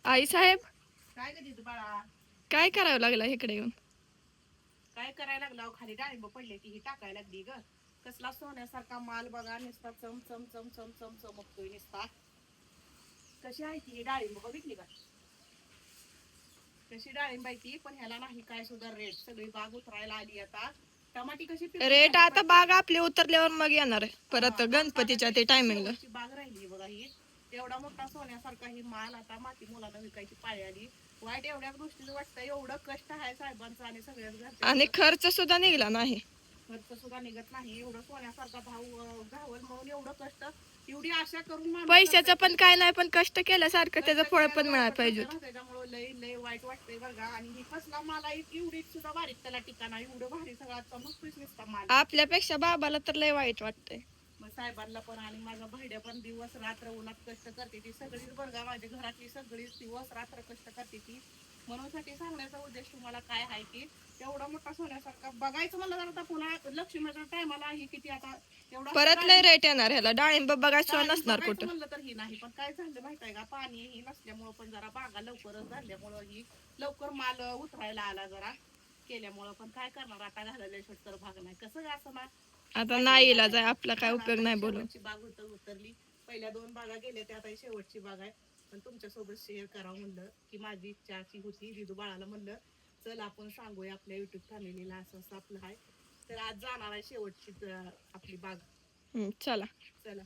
आई साहेब काय कधी तू बाळा काय करावं लागलं इकडे येऊन? काय करायला लागला खाली डाळिंब पडले ती ही टाकायला लागली ग. कसला सोन्यासारखा माल बघा नुसता चम चम चम चम चम चमकतोय नुसता. कशी आहे ती डाळिंब बघितली का? कशी डाळिंब आहे ती, पण ह्याला नाही काय सुद्धा रेट. सगळी बाग उतरायला आली आता. टमाटी कशी पिकली रेट खाली आता बाग आपली उतरल्यावर मग येणार आहे परत हा, दोन गणपतीच्या बागाची ते टायमिंगला. शेवटची बाग राहिली बघा ही. एवढा मोठा सोन्यासारखा ही माल आता माती मुलाला विकायची पाळी आली. वाईट एवढ्या गोष्टीचं वाटतं, एवढं कष्ट आहे साहेबांचं आणि सगळ्याच आणि घरच्यांचं. खर्च सुद्धा निघला नाही. खर्च सुद्धा निघत नाही. एवढं सोन्यासारखा भाव घावल म्हणून एवढं कष्ट, एवढी आशा करून माणूस पैशाचं करतंय पण काय नाही, पण कष्ट केल्यासारखं कष्ट त्याचं फळ पण केल्याला मिळायला वाटत पाहिजे. ना, त्याच्यामुळे लय लय वाईट वाटतंय बघा. आणि ही कसला माल आहे, एवढी सुद्धा बारीक त्याला ठिकाणा, एवढं भारी सगळा चमकतोय नुसता माल. आपल्यापेक्षा बाबाला तर लय वाईट वाटतंय. मग साहेबांना पण आणि माझा बहिड्या पण दिवस रात्र उन्हात कष्ट करते ती. सगळीच बघा माझ्या घरातली सगळीच दिवस रात्र कष्ट करते ती. म्हणून साठी सांगण्याचा उद्देश तुम्हाला काय आहे की एवढा मोठा सोन्यासारखा बघायचं म्हणलं तर आता पुन्हा लक्ष्मीच्या टायमाला ही किती आता एवढा परत लय रेट येणार ह्याला. डाळिंब बघायचं नसणार बघायचं कुठं. म्हणलं तर ही नाही. पण काय झालं माहित आहे का, पाणी ही नसल्यामुळं पण जरा बागा लवकरच झाल्यामुळं ही लवकर माल उतरायला आला जरा केल्यामुळं. पण काय करणार आता, घालवल्याशिवाय तर भाग नाही. कसं असं ना, आता नाही इलाज आहे, आपला काय उपयोग नाही बोलून. शेवटची बाग उतरली. पहिल्या 2 बागा गेल्या, त्या आता ही शेवटची बाग आहे. पण तुमच्यासोबत शेअर करावं म्हणलं की माझी इच्छा अशी होती. दिदू बाळाला म्हणलं चल आपण सांगूया आपल्या युट्यूब फॅमिलीला असं असं आपलं आहे. तर आज जाणार आहे शेवटची आपली बाग. चला. चला.